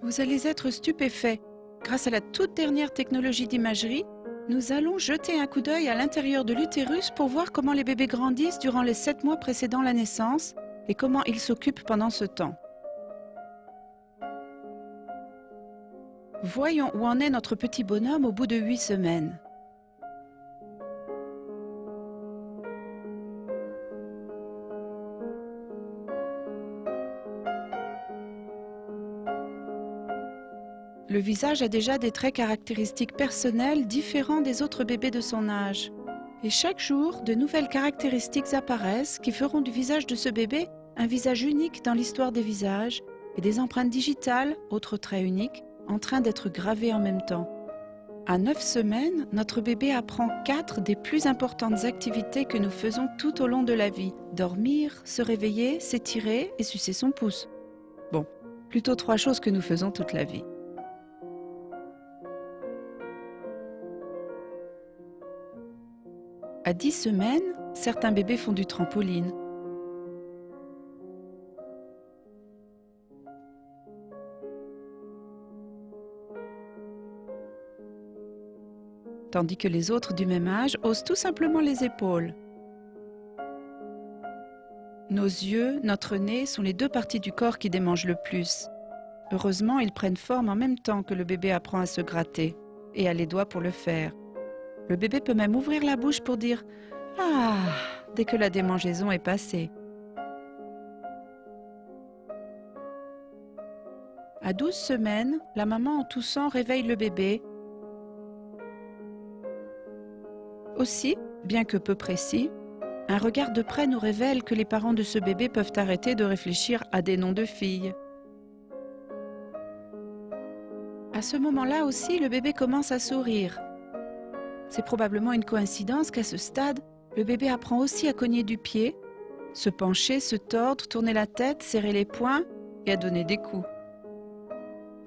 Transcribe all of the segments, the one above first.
Vous allez être stupéfait. Grâce à la toute dernière technologie d'imagerie, nous allons jeter un coup d'œil à l'intérieur de l'utérus pour voir comment les bébés grandissent durant les 7 mois précédant la naissance et comment ils s'occupent pendant ce temps. Voyons où en est notre petit bonhomme au bout de 8 semaines. Le visage a déjà des traits caractéristiques personnels différents des autres bébés de son âge. Et chaque jour, de nouvelles caractéristiques apparaissent qui feront du visage de ce bébé un visage unique dans l'histoire des visages et des empreintes digitales, autres traits uniques, en train d'être gravées en même temps. À 9 semaines, notre bébé apprend 4 des plus importantes activités que nous faisons tout au long de la vie. Dormir, se réveiller, s'étirer et sucer son pouce. Bon, plutôt 3 choses que nous faisons toute la vie. À 10 semaines, certains bébés font du trampoline. Tandis que les autres du même âge haussent tout simplement les épaules. Nos yeux, notre nez sont les 2 parties du corps qui démangent le plus. Heureusement, ils prennent forme en même temps que le bébé apprend à se gratter et a les doigts pour le faire. Le bébé peut même ouvrir la bouche pour dire « Ah !» dès que la démangeaison est passée. À 12 semaines, la maman en toussant réveille le bébé. Aussi, bien que peu précis, un regard de près nous révèle que les parents de ce bébé peuvent arrêter de réfléchir à des noms de filles. À ce moment-là aussi, le bébé commence à sourire. C'est probablement une coïncidence qu'à ce stade, le bébé apprend aussi à cogner du pied, se pencher, se tordre, tourner la tête, serrer les poings et à donner des coups.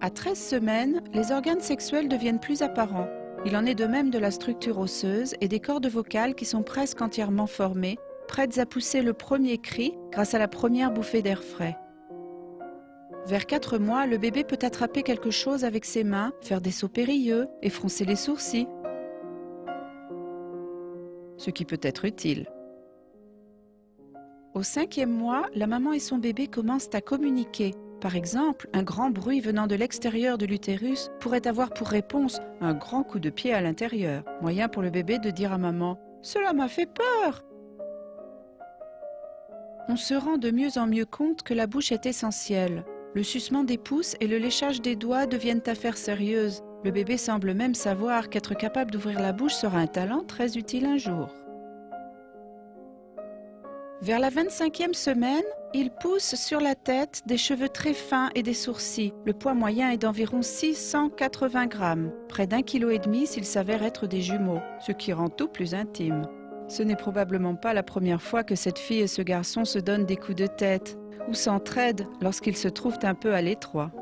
À 13 semaines, les organes sexuels deviennent plus apparents. Il en est de même de la structure osseuse et des cordes vocales qui sont presque entièrement formées, prêtes à pousser le premier cri grâce à la première bouffée d'air frais. Vers 4 mois, le bébé peut attraper quelque chose avec ses mains, faire des sauts périlleux et froncer les sourcils. Ce qui peut être utile. Au 5e mois, la maman et son bébé commencent à communiquer. Par exemple, un grand bruit venant de l'extérieur de l'utérus pourrait avoir pour réponse un grand coup de pied à l'intérieur, moyen pour le bébé de dire à maman « Cela m'a fait peur !» On se rend de mieux en mieux compte que la bouche est essentielle. Le sucement des pouces et le léchage des doigts deviennent affaires sérieuses. Le bébé semble même savoir qu'être capable d'ouvrir la bouche sera un talent très utile un jour. Vers la 25e semaine, il pousse sur la tête des cheveux très fins et des sourcils. Le poids moyen est d'environ 680 grammes, près d'1,5 kg s'il s'avère être des jumeaux, ce qui rend tout plus intime. Ce n'est probablement pas la première fois que cette fille et ce garçon se donnent des coups de tête ou s'entraident lorsqu'ils se trouvent un peu à l'étroit.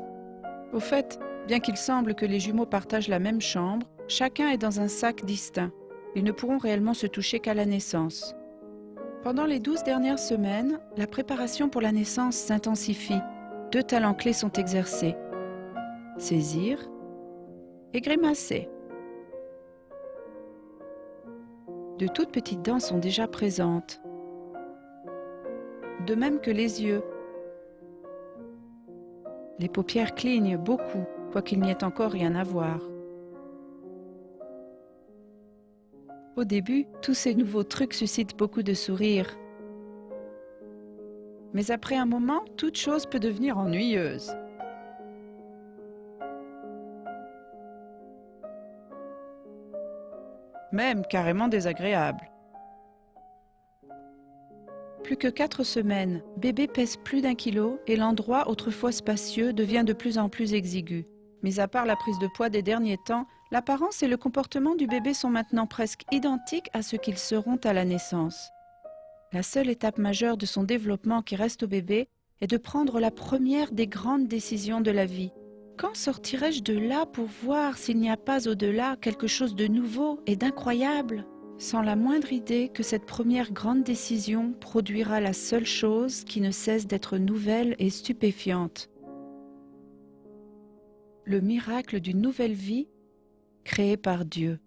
Au fait, bien qu'il semble que les jumeaux partagent la même chambre, chacun est dans un sac distinct. Ils ne pourront réellement se toucher qu'à la naissance. Pendant les 12 dernières semaines, la préparation pour la naissance s'intensifie. 2 talents clés sont exercés. Saisir et grimacer. De toutes petites dents sont déjà présentes. De même que les yeux. Les paupières clignent beaucoup, quoiqu'il n'y ait encore rien à voir. Au début, tous ces nouveaux trucs suscitent beaucoup de sourires. Mais après un moment, toute chose peut devenir ennuyeuse. Même carrément désagréable. Plus que 4 semaines, bébé pèse plus d'1 kilo et l'endroit autrefois spacieux devient de plus en plus exigu. Mis à part la prise de poids des derniers temps, l'apparence et le comportement du bébé sont maintenant presque identiques à ce qu'ils seront à la naissance. La seule étape majeure de son développement qui reste au bébé est de prendre la première des grandes décisions de la vie. Quand sortirai-je de là pour voir s'il n'y a pas au-delà quelque chose de nouveau et d'incroyable ? Sans la moindre idée que cette première grande décision produira la seule chose qui ne cesse d'être nouvelle et stupéfiante. le miracle d'une nouvelle vie créée par Dieu.